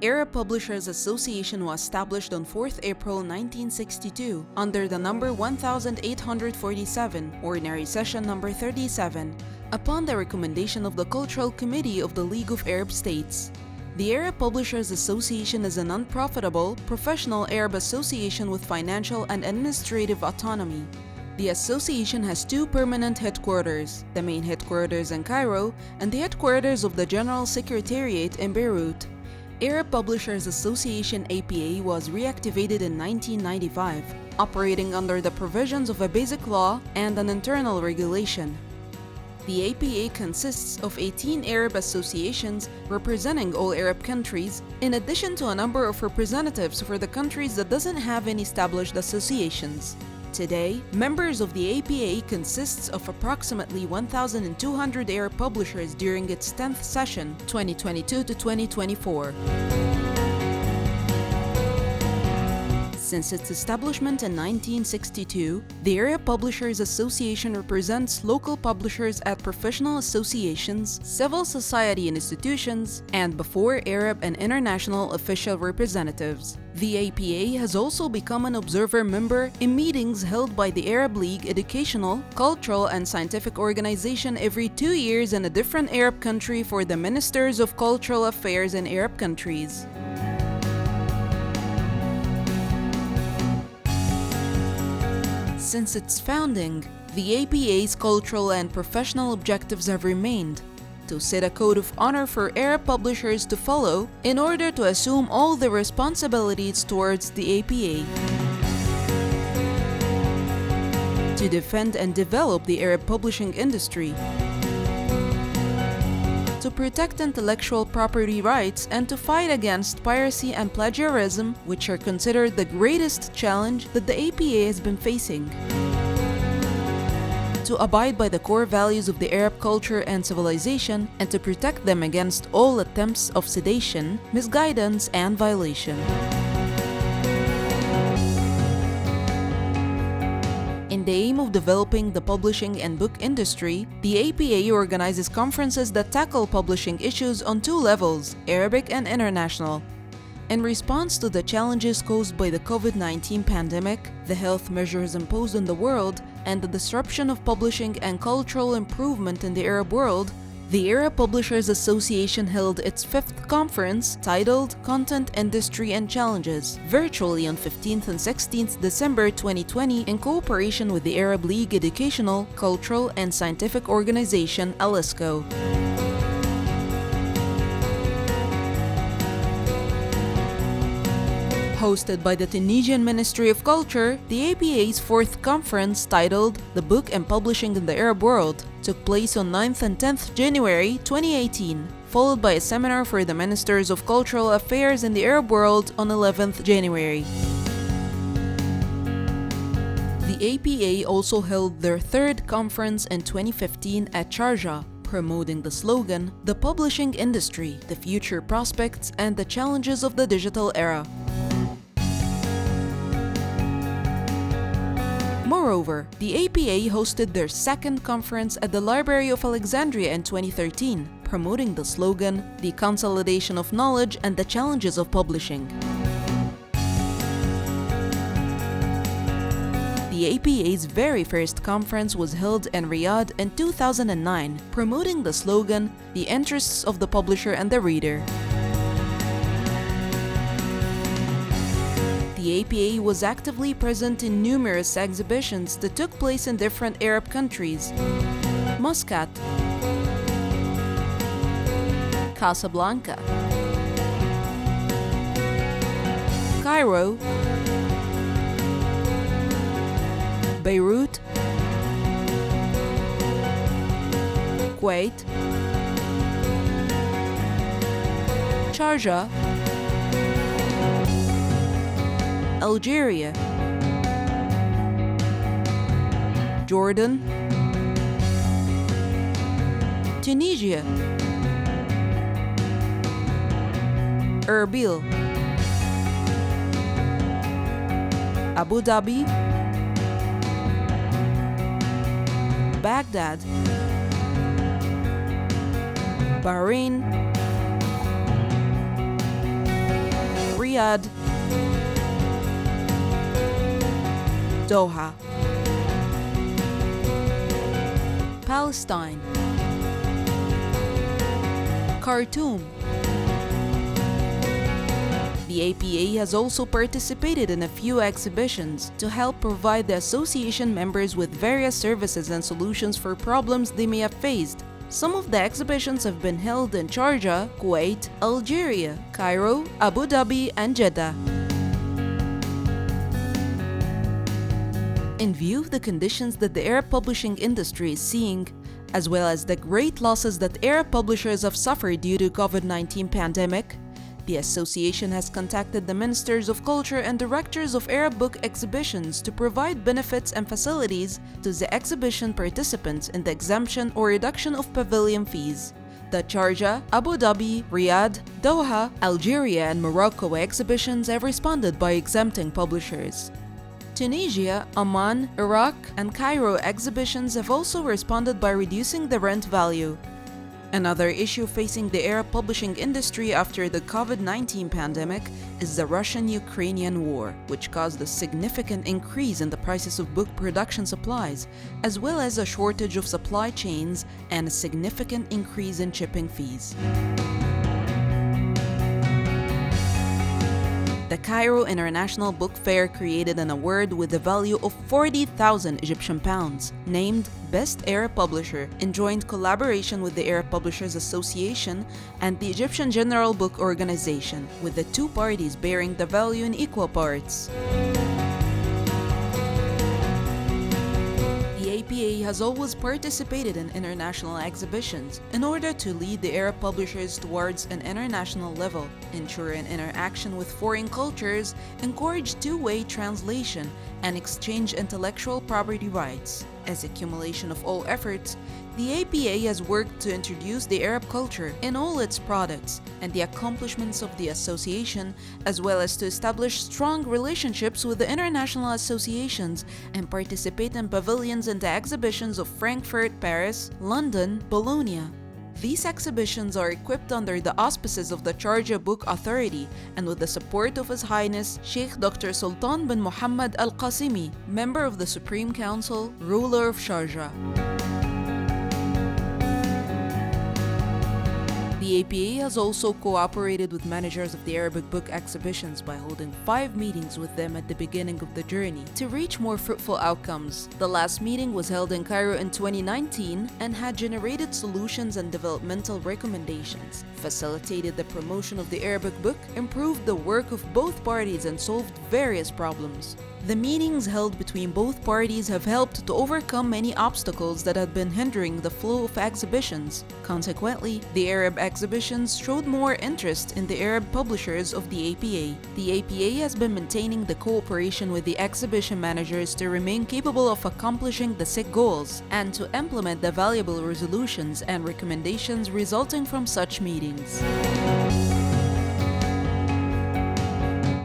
Arab Publishers Association was established on 4th April 1962 under the number 1847, Ordinary Session number 37, upon the recommendation of the Cultural Committee of the League of Arab States. The Arab Publishers Association is a non-profitable, professional Arab association with financial and administrative autonomy. The association has two permanent headquarters, the main headquarters in Cairo and the headquarters of the General Secretariat in Beirut. Arab Publishers Association APA was reactivated in 1995, operating under the provisions of a basic law and an internal regulation. The APA consists of 18 Arab associations representing all Arab countries, in addition to a number of representatives for the countries that doesn't have any established associations. Today, members of the APA consists of approximately 1,200 Arab publishers during its 10th session, 2022 to 2024. Since its establishment in 1962, the Arab Publishers Association represents local publishers at professional associations, civil society institutions, and before Arab and international official representatives. The APA has also become an observer member in meetings held by the Arab League Educational, Cultural, and Scientific Organization every 2 years in a different Arab country for the Ministers of Cultural Affairs in Arab countries. Since its founding, the APA's cultural and professional objectives have remained to set a code of honor for Arab publishers to follow in order to assume all the responsibilities towards the APA, to defend and develop the Arab publishing industry, to protect intellectual property rights, and to fight against piracy and plagiarism, which are considered the greatest challenge that the APA has been facing. To abide by the core values of the Arab culture and civilization, and to protect them against all attempts of sedation, misguidance, and violation. In the aim of developing the publishing and book industry, the APA organizes conferences that tackle publishing issues on two levels, Arabic and international. In response to the challenges caused by the COVID-19 pandemic, the health measures imposed on the world, and the disruption of publishing and cultural improvement in the Arab world, the Arab Publishers Association held its 5th conference titled Content Industry and Challenges virtually on 15th and 16th December 2020 in cooperation with the Arab League Educational, Cultural, and Scientific Organization (ALESCO). Hosted by the Tunisian Ministry of Culture, the APA's 4th conference titled The Book and Publishing in the Arab World took place on 9th and 10th January 2018, followed by a seminar for the Ministers of Cultural Affairs in the Arab world on 11th January. The APA also held their 3rd conference in 2015 at Sharjah, promoting the slogan, "The Publishing Industry, the Future Prospects and the Challenges of the Digital Era." Moreover, the APA hosted their 2nd conference at the Library of Alexandria in 2013, promoting the slogan, "The Consolidation of Knowledge and the Challenges of Publishing." The APA's very first conference was held in Riyadh in 2009, promoting the slogan, "The Interests of the Publisher and the Reader." The APA was actively present in numerous exhibitions that took place in different Arab countries: Muscat, Casablanca, Cairo, Beirut, Kuwait, Sharjah, Algeria, Jordan, Tunisia, Erbil, Abu Dhabi, Baghdad, Bahrain, Riyadh, Doha, Palestine, Khartoum. The APA has also participated in a few exhibitions to help provide the association members with various services and solutions for problems they may have faced. Some of the exhibitions have been held in Sharjah, Kuwait, Algeria, Cairo, Abu Dhabi, and Jeddah. In view of the conditions that the Arab publishing industry is seeing, as well as the great losses that Arab publishers have suffered due to COVID-19 pandemic, the association has contacted the Ministers of Culture and directors of Arab book exhibitions to provide benefits and facilities to the exhibition participants in the exemption or reduction of pavilion fees. The Sharjah, Abu Dhabi, Riyadh, Doha, Algeria, and Morocco exhibitions have responded by exempting publishers. Tunisia, Oman, Iraq, and Cairo exhibitions have also responded by reducing the rent value. Another issue facing the Arab publishing industry after the COVID-19 pandemic is the Russian-Ukrainian war, which caused a significant increase in the prices of book production supplies, as well as a shortage of supply chains and a significant increase in shipping fees. The Cairo International Book Fair created an award with a value of 40,000 Egyptian pounds, named Best Arab Publisher, in joint collaboration with the Arab Publishers Association and the Egyptian General Book Organization, with the two parties bearing the value in equal parts. The APA has always participated in international exhibitions in order to lead the Arab publishers towards an international level, ensure an interaction with foreign cultures, encourage two-way translation, and exchange intellectual property rights. As accumulation of all efforts, the APA has worked to introduce the Arab culture in all its products and the accomplishments of the association, as well as to establish strong relationships with the international associations and participate in pavilions and the exhibitions of Frankfurt, Paris, London, Bologna. These exhibitions are equipped under the auspices of the Sharjah Book Authority and with the support of His Highness Sheikh Dr. Sultan bin Muhammad Al Qasimi, member of the Supreme Council, ruler of Sharjah. The APA has also cooperated with managers of the Arabic book exhibitions by holding 5 meetings with them at the beginning of the journey to reach more fruitful outcomes. The last meeting was held in Cairo in 2019 and had generated solutions and developmental recommendations, facilitated the promotion of the Arabic book, improved the work of both parties, and solved various problems. The meetings held between both parties have helped to overcome many obstacles that had been hindering the flow of exhibitions. Consequently, the Arab exhibitions showed more interest in the Arab publishers of the APA. The APA has been maintaining the cooperation with the exhibition managers to remain capable of accomplishing the set goals and to implement the valuable resolutions and recommendations resulting from such meetings.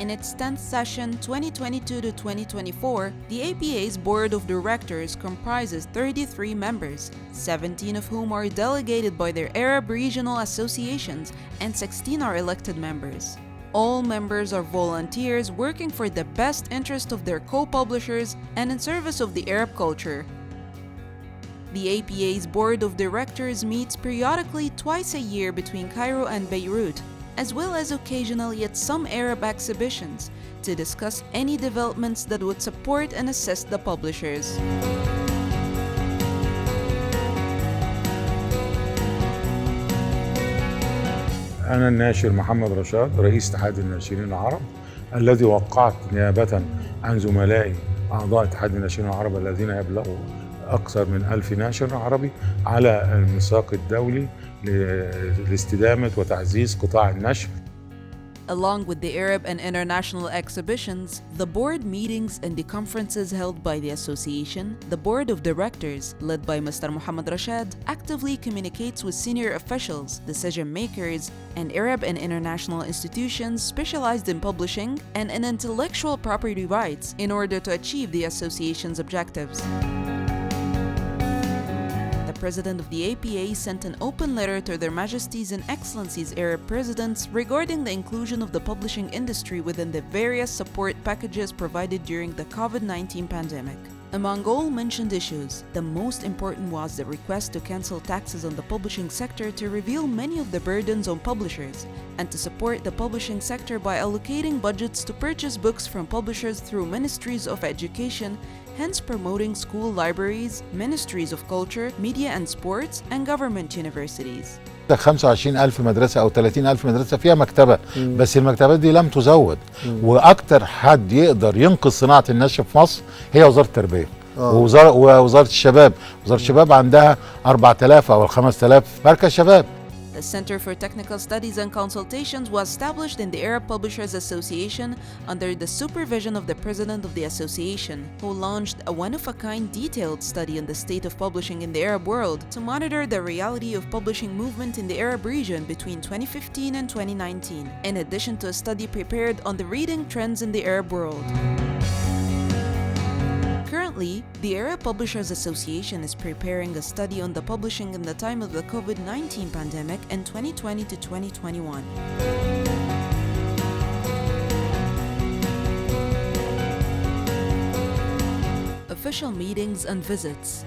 In its 10th session 2022 to 2024, the APA's Board of Directors comprises 33 members, 17 of whom are delegated by their Arab regional associations and 16 are elected members. All members are volunteers working for the best interest of their co-publishers and in service of the Arab culture. The APA's Board of Directors meets periodically twice a year between Cairo and Beirut, as well as occasionally at some Arab exhibitions, to discuss any developments that would support and assist the publishers. أنا الناشر محمد رشاد رئيس اتحاد الناشرين العرب الذي وقعت نيابة عن زملائي أعضاء اتحاد الناشرين العرب الذين يبلغوا أكثر من 1000 ناشر عربي على الميثاق الدولي لاستدامة وتعزيز قطاع النشر. Along with the Arab and international exhibitions, the board meetings and the conferences held by the association, the board of directors, led by Mr. Muhammad Rashad, actively communicates with senior officials, decision makers, and Arab and international institutions specialized in publishing and in intellectual property rights in order to achieve the association's objectives. The president of the APA sent an open letter to Their Majesties and Excellencies Arab presidents regarding the inclusion of the publishing industry within the various support packages provided during the COVID-19 pandemic. Among all mentioned issues, the most important was the request to cancel taxes on the publishing sector to reveal many of the burdens on publishers, and to support the publishing sector by allocating budgets to purchase books from publishers through ministries of education, hence promoting school libraries, ministries of culture, media and sports, and government universities. 25,000 مدرسة أو 30,000 مدرسة فيها مكتبة، بس المكتبات دي لم تزود. وأكتر حد يقدر ينقذ صناعة النشر في مصر هي وزارة التربية ووزارة الشباب. وزارة الشباب عندها 4,000 أو 5,000 مركز شباب. The Center for Technical Studies and Consultations was established in the Arab Publishers Association under the supervision of the president of the association, who launched a one-of-a-kind detailed study on the state of publishing in the Arab world to monitor the reality of publishing movement in the Arab region between 2015 and 2019, in addition to a study prepared on the reading trends in the Arab world. Currently, the Arab Publishers Association is preparing a study on the publishing in the time of the COVID-19 pandemic in 2020 to 2021. Official meetings and visits.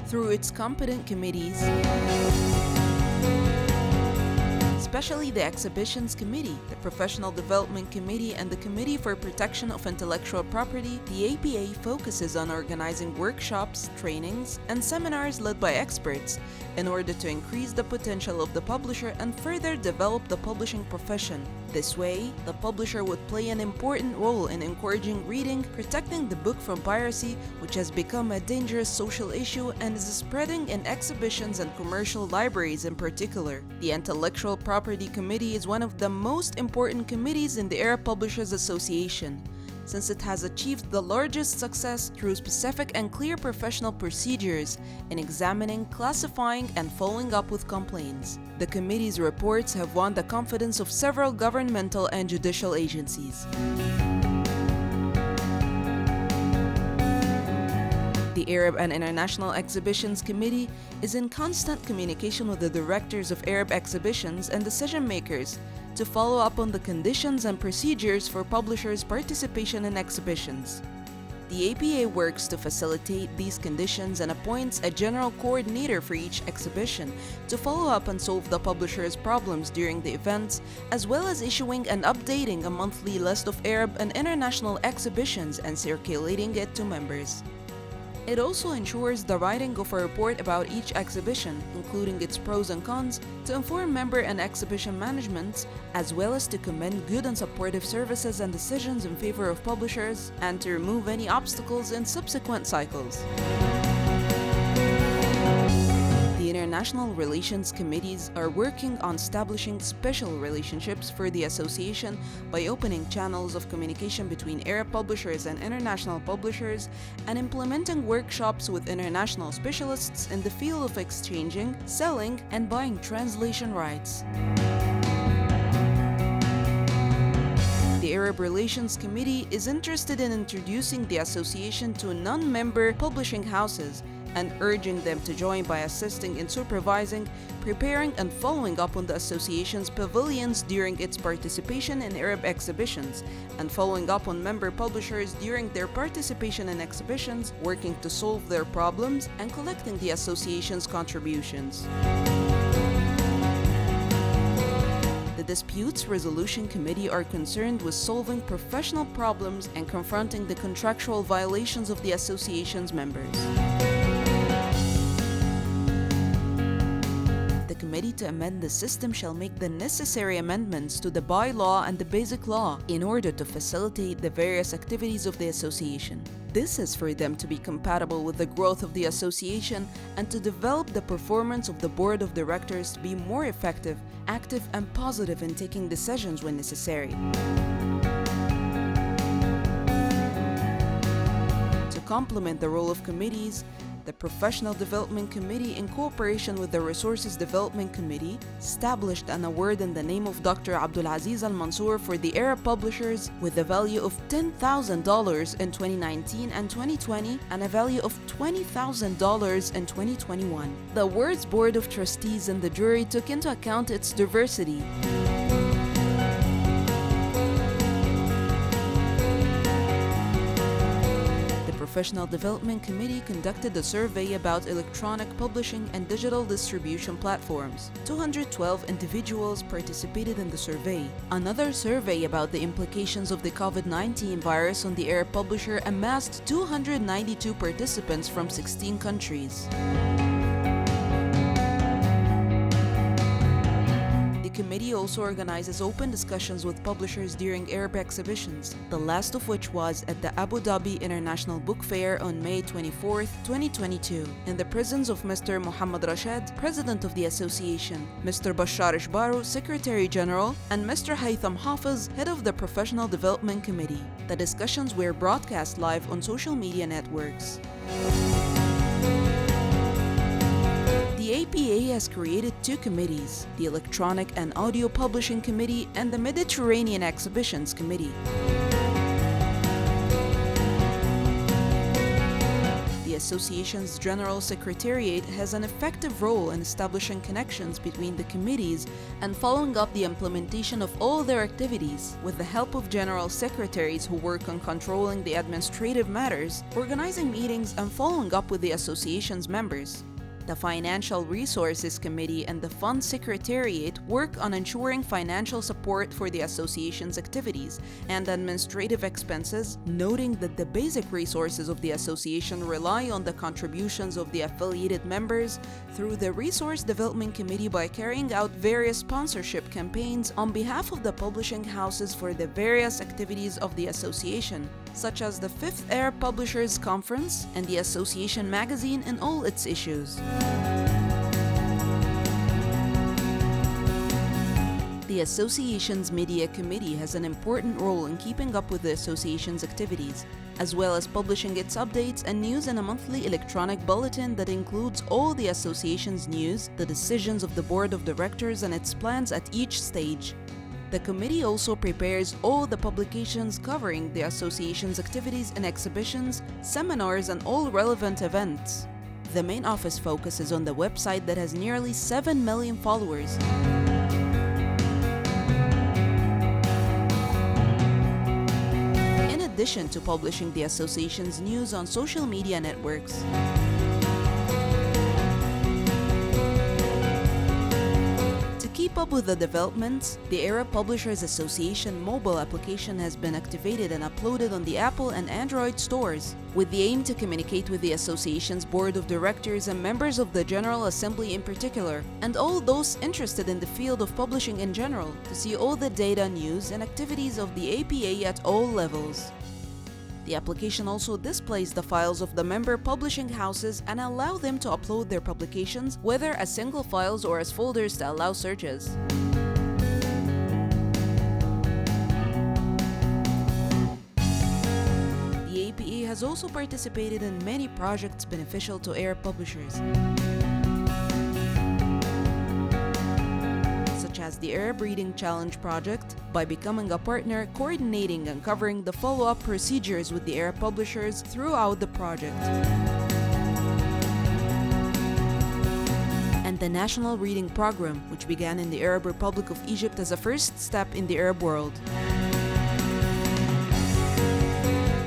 Through its competent committees, especially the Exhibitions Committee, the Professional Development Committee, and the Committee for Protection of Intellectual Property, the APA focuses on organizing workshops, trainings, and seminars led by experts in order to increase the potential of the publisher and further develop the publishing profession. This way, the publisher would play an important role in encouraging reading, protecting the book from piracy, which has become a dangerous social issue and is spreading in exhibitions and commercial libraries in particular. The Intellectual Property Committee is one of the most important committees in the Arab Publishers Association, since it has achieved the largest success through specific and clear professional procedures in examining, classifying, and following up with complaints. The committee's reports have won the confidence of several governmental and judicial agencies. The Arab and International Exhibitions Committee is in constant communication with the directors of Arab exhibitions and decision makers to follow up on the conditions and procedures for publishers' participation in exhibitions. The APA works to facilitate these conditions and appoints a general coordinator for each exhibition to follow up and solve the publishers' problems during the events, as well as issuing and updating a monthly list of Arab and international exhibitions and circulating it to members. It also ensures the writing of a report about each exhibition, including its pros and cons, to inform member and exhibition managements, as well as to commend good and supportive services and decisions in favor of publishers, and to remove any obstacles in subsequent cycles. The international relations committees are working on establishing special relationships for the association by opening channels of communication between Arab publishers and international publishers and implementing workshops with international specialists in the field of exchanging, selling, and buying translation rights. The Arab Relations Committee is interested in introducing the association to non-member publishing houses and urging them to join by assisting in supervising, preparing, and following up on the association's pavilions during its participation in Arab exhibitions, and following up on member publishers during their participation in exhibitions, working to solve their problems, and collecting the association's contributions. The Disputes Resolution Committee are concerned with solving professional problems and confronting the contractual violations of the association's members. The committee to amend the system shall make the necessary amendments to the bylaw and the basic law in order to facilitate the various activities of the association. This is for them to be compatible with the growth of the association and to develop the performance of the board of directors to be more effective, active, and positive in taking decisions when necessary. To complement the role of committees, the Professional Development Committee, in cooperation with the Resources Development Committee, established an award in the name of Dr. Abdulaziz Al-Mansour for the Arab publishers with a value of $10,000 in 2019 and 2020 and a value of $20,000 in 2021. The award's Board of Trustees and the jury took into account its diversity. The Professional Development Committee conducted a survey about electronic publishing and digital distribution platforms. 212 individuals participated in the survey. Another survey about the implications of the COVID-19 virus on the Arab publisher amassed 292 participants from 16 countries. The committee also organizes open discussions with publishers during Arab exhibitions, the last of which was at the Abu Dhabi International Book Fair on May 24, 2022, in the presence of Mr. Mohammed Rashad, President of the Association, Mr. Bashar Ishbaru, Secretary General, and Mr. Haytham Hafiz, Head of the Professional Development Committee. The discussions were broadcast live on social media networks. The APA has created two committees, the Electronic and Audio Publishing Committee and the Mediterranean Exhibitions Committee. The association's General Secretariat has an effective role in establishing connections between the committees and following up the implementation of all their activities, with the help of General Secretaries who work on controlling the administrative matters, organizing meetings, and following up with the association's members. The Financial Resources Committee and the Fund Secretariat work on ensuring financial support for the association's activities and administrative expenses, noting that the basic resources of the association rely on the contributions of the affiliated members through the Resource Development Committee by carrying out various sponsorship campaigns on behalf of the publishing houses for the various activities of the association, such as the 5th Arab Publishers Conference and the Association magazine in all its issues. The association's media committee has an important role in keeping up with the association's activities, as well as publishing its updates and news in a monthly electronic bulletin that includes all the association's news, the decisions of the board of directors, and its plans at each stage. The committee also prepares all the publications covering the association's activities in exhibitions, seminars, and all relevant events. The main office focuses on the website that has nearly 7 million followers. In addition to publishing the association's news on social media networks. To keep up with the developments, the Arab Publishers Association mobile application has been activated and uploaded on the Apple and Android stores, with the aim to communicate with the association's board of directors and members of the General Assembly in particular, and all those interested in the field of publishing in general, to see all the data, news, and activities of the APA at all levels. The application also displays the files of the member publishing houses and allow them to upload their publications, whether as single files or as folders to allow searches. The APA has also participated in many projects beneficial to Arab publishers, such as the Arab Reading Challenge project, by becoming a partner, coordinating and covering the follow-up procedures with the Arab publishers throughout the project. And the National Reading Program, which began in the Arab Republic of Egypt as a first step in the Arab world.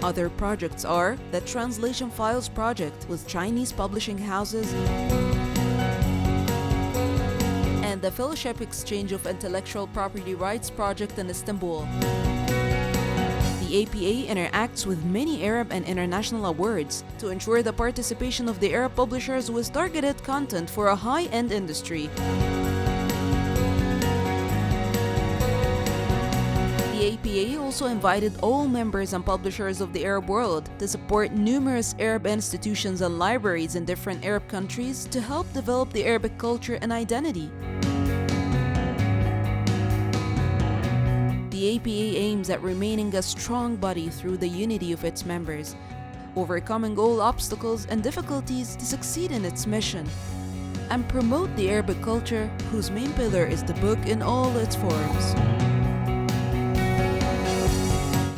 Other projects are the Translation Files project with Chinese publishing houses and the Fellowship Exchange of Intellectual Property Rights project in Istanbul. The APA interacts with many Arab and international awards to ensure the participation of the Arab publishers with targeted content for a high-end industry. The APA also invited all members and publishers of the Arab world to support numerous Arab institutions and libraries in different Arab countries to help develop the Arabic culture and identity. The APA aims at remaining a strong body through the unity of its members, overcoming all obstacles and difficulties to succeed in its mission, and promote the Arabic culture whose main pillar is the book in all its forms.